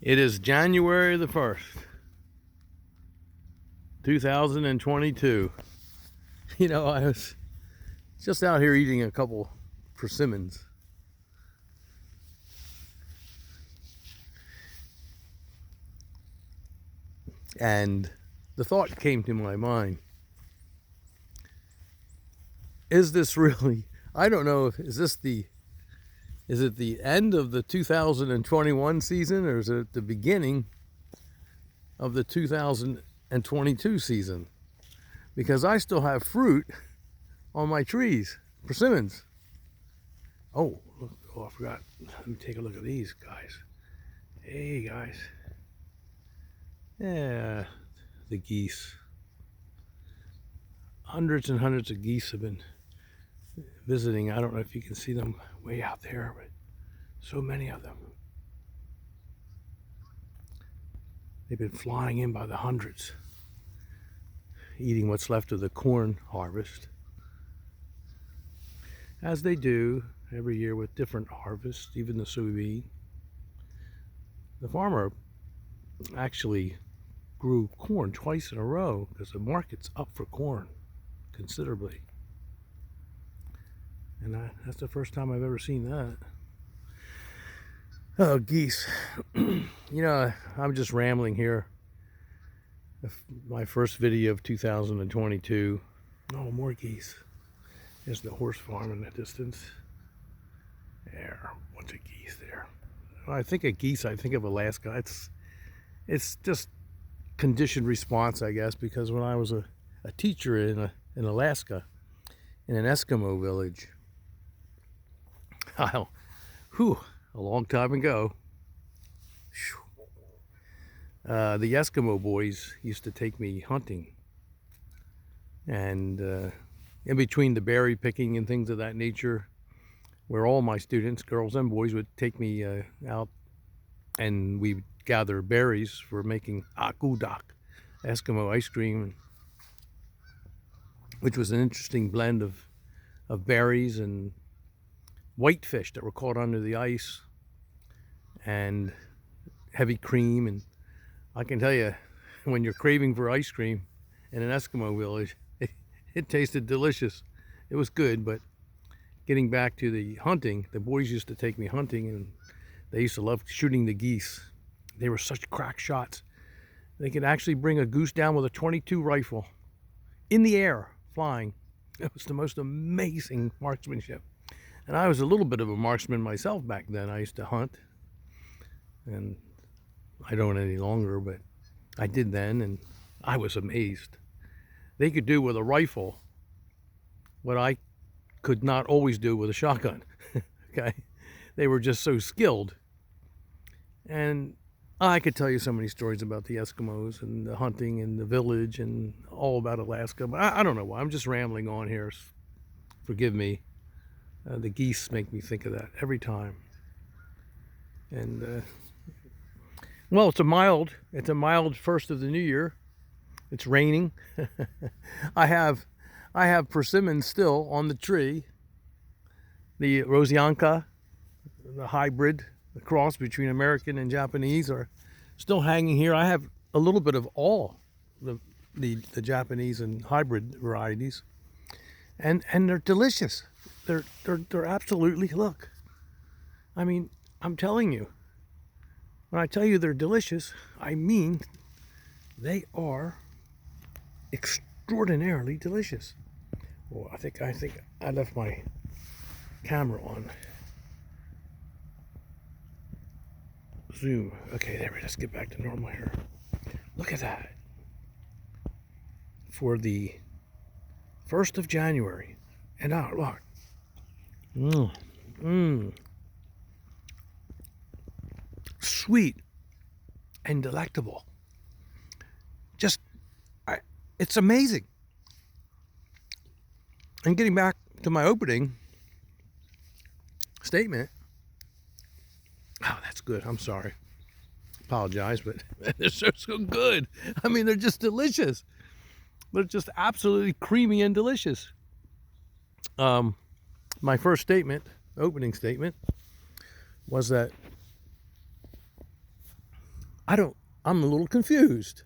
It is January the 1st, 2022. You know, I was just out here eating a couple persimmons. And the thought came to my mind, is this really, I don't know, is it the end of the 2021 season, or is it the beginning of the 2022 season? Because I still have fruit on my trees, persimmons. Oh, look, I forgot. Let me take a look at these guys. Hey, guys. Yeah, the geese. Hundreds and hundreds of geese have been visiting. I don't know if you can see them way out there, but so many of them. They've been flying in by the hundreds, eating what's left of the corn harvest, as they do every year with different harvests, even the soybean. The farmer actually grew corn twice in a row because the market's up for corn considerably. And that's the first time I've ever seen that. Oh, geese. You know, I'm just rambling here. My first video of 2022. Oh, more geese. There's the horse farm in the distance. There, a bunch of geese there. When I think of geese, I think of Alaska. It's just conditioned response, I guess, because when I was a teacher in Alaska, in an Eskimo village, a long time ago, the Eskimo boys used to take me hunting, and in between the berry picking and things of that nature, where all my students, girls and boys, would take me out, and we'd gather berries for making akudak, Eskimo ice cream, which was an interesting blend of berries and whitefish that were caught under the ice and heavy cream. And I can tell you, when you're craving for ice cream in an Eskimo village, it tasted delicious. It was good. But getting back to the hunting, the boys used to take me hunting, and they used to love shooting the geese. They were such crack shots. They could actually bring a goose down with a .22 rifle in the air, flying. It was the most amazing marksmanship. And I was a little bit of a marksman myself back then. I used to hunt, and I don't any longer, but I did then, and I was amazed. They could do with a rifle what I could not always do with a shotgun. Okay, they were just so skilled. And I could tell you so many stories about the Eskimos and the hunting and the village and all about Alaska, but I don't know why. I'm just rambling on here. Forgive me. The geese make me think of that every time. And well, it's a mild first of the new year. It's raining. I have persimmons still on the tree. The Rosianka, the hybrid, the cross between American and Japanese, are still hanging here. I have a little bit of all the Japanese and hybrid varieties, and they're delicious. They're absolutely, look. I mean, I'm telling you, when I tell you they're delicious, I mean they are extraordinarily delicious. Well, I think I left my camera on. Zoom. Okay, there we go. Let's get back to normal here. Look at that. For the 1st of January. And now, look. Sweet and delectable. It's amazing. And getting back to my opening statement. Oh, that's good. I'm sorry. Apologize, but they're so good. I mean, they're just delicious. They're just absolutely creamy and delicious. My first statement, opening statement, was that I'm a little confused.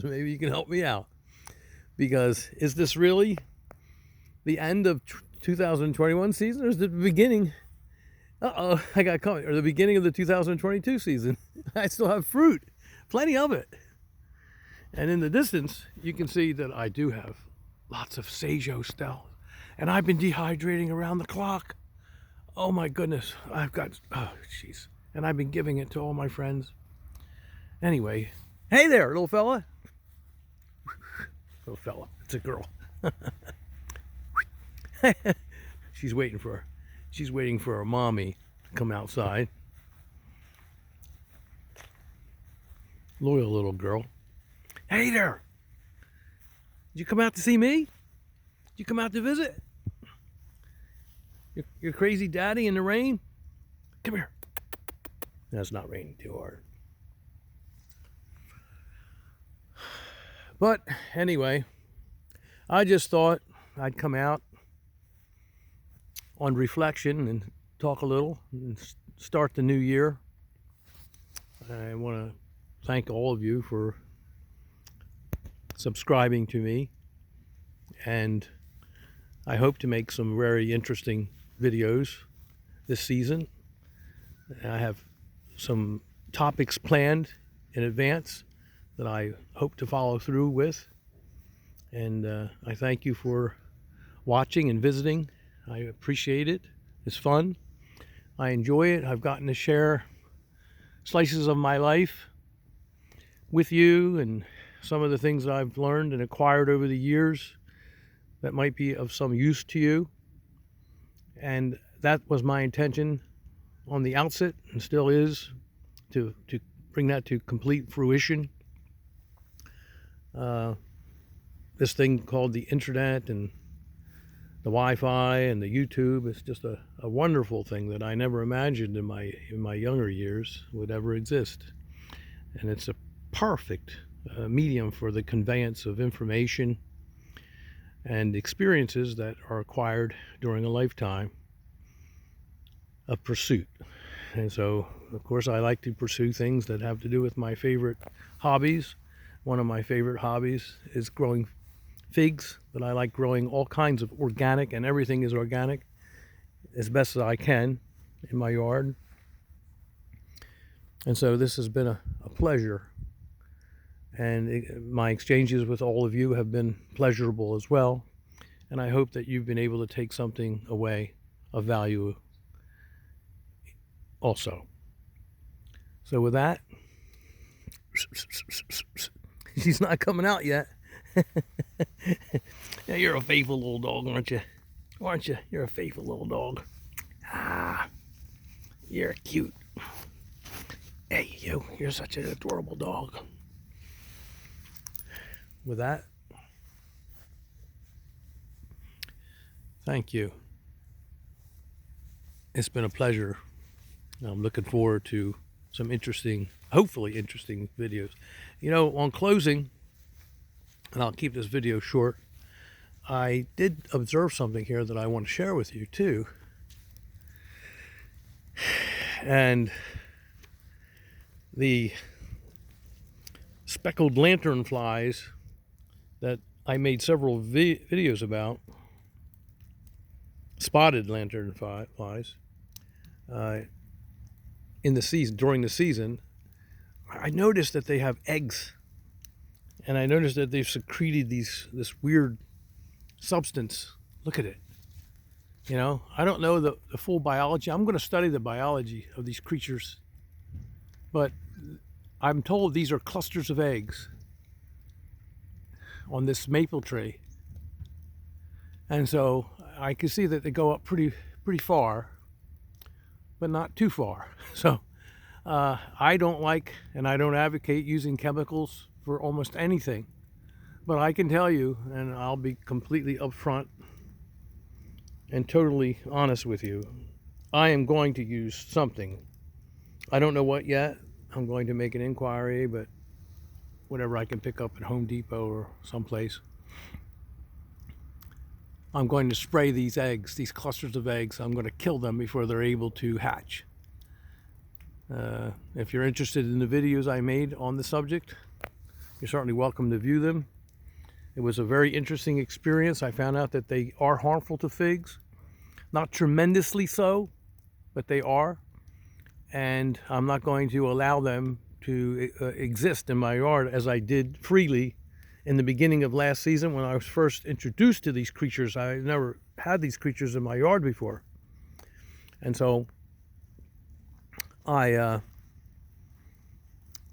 Maybe you can help me out. Because is this really the end of 2021 season, or is it the beginning? I got caught. Or the beginning of the 2022 season. I still have fruit, plenty of it. And in the distance, you can see that I do have lots of Sajo Stell. And I've been dehydrating around the clock. Oh my goodness. Oh jeez. And I've been giving it to all my friends. Anyway, hey there, little fella. Little fella, it's a girl. She's waiting for her mommy to come outside. Loyal little girl. Hey there. Did you come out to see me? Did you come out to visit? Your crazy daddy in the rain? Come here. No, it's not raining too hard. But anyway, I just thought I'd come out on reflection and talk a little and start the new year. I want to thank all of you for subscribing to me, and I hope to make some very interesting videos this season. I have some topics planned in advance that I hope to follow through with, and I thank you for watching and visiting. I appreciate it. It's fun. I enjoy it. I've gotten to share slices of my life with you and some of the things that I've learned and acquired over the years that might be of some use to you. And that was my intention on the outset, and still is, to bring that to complete fruition. This thing called the internet and the Wi-Fi and the YouTube is just a wonderful thing that I never imagined in my younger years would ever exist. And it's a perfect medium for the conveyance of information and experiences that are acquired during a lifetime of pursuit. And so, of course, I like to pursue things that have to do with my favorite hobbies. One of my favorite hobbies is growing figs, but I like growing all kinds of organic, and everything is organic as best as I can in my yard. And so this has been a pleasure, and my exchanges with all of you have been pleasurable as well, and I hope that you've been able to take something away of value also. So with that, she's not coming out yet. Yeah, you're a faithful little dog, aren't you? Aren't you? You're a faithful little dog. Ah, you're cute. Hey, you're such an adorable dog. With that, thank you. It's been a pleasure. I'm looking forward to some interesting, hopefully interesting videos. You know, on closing, and I'll keep this video short, I did observe something here that I want to share with you too. And the speckled lanternflies that I made several videos about, spotted lanternflies, in the season, during the season, I noticed that they have eggs, and I noticed that they've secreted this weird substance. Look at it. You know, I don't know the full biology. I'm going to study the biology of these creatures, but I'm told these are clusters of eggs on this maple tree, and so I can see that they go up pretty far, but not too far. So I don't like, and I don't advocate using chemicals for almost anything, but I can tell you, and I'll be completely upfront and totally honest with you, I am going to use something. I don't know what yet. I'm going to make an inquiry, but whatever I can pick up at Home Depot or someplace. I'm going to spray these eggs, these clusters of eggs. I'm going to kill them before they're able to hatch. If you're interested in the videos I made on the subject, you're certainly welcome to view them. It was a very interesting experience. I found out that they are harmful to figs. Not tremendously so, but they are. And I'm not going to allow them to exist in my yard as I did freely in the beginning of last season when I was first introduced to these creatures. I never had these creatures in my yard before. And so I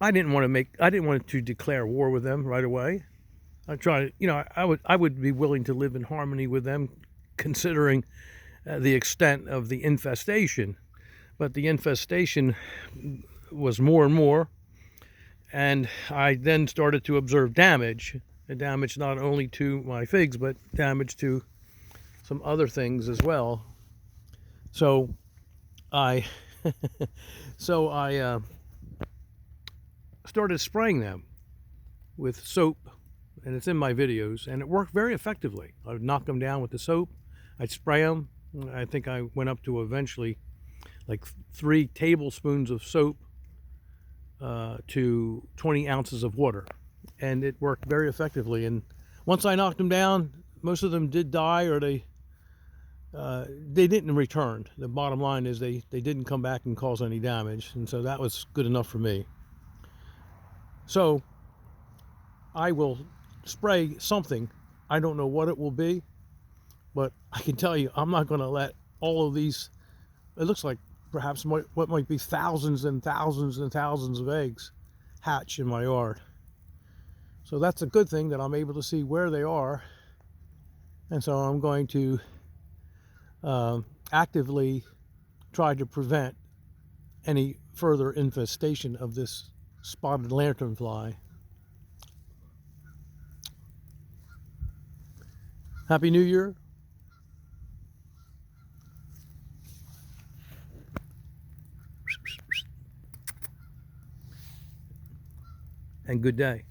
didn't want to declare war with them right away. I try, I would be willing to live in harmony with them, considering the extent of the infestation. But the infestation was more and more, and I then started to observe damage. The damage not only to my figs, but damage to some other things as well. So I, started spraying them with soap, and it's in my videos, and it worked very effectively. I would knock them down with the soap. I'd spray them. I think I went up to eventually like 3 tablespoons of soap to 20 ounces of water, and it worked very effectively. And once I knocked them down, most of them did die, or they didn't return. The bottom line is they didn't come back and cause any damage, and so that was good enough for me. So I will spray something. I don't know what it will be, but I can tell you I'm not going to let all of these, it looks like perhaps what might be thousands and thousands and thousands of eggs, hatch in my yard. So that's a good thing that I'm able to see where they are, and so I'm going to actively try to prevent any further infestation of this spotted lanternfly. Happy New Year. And good day.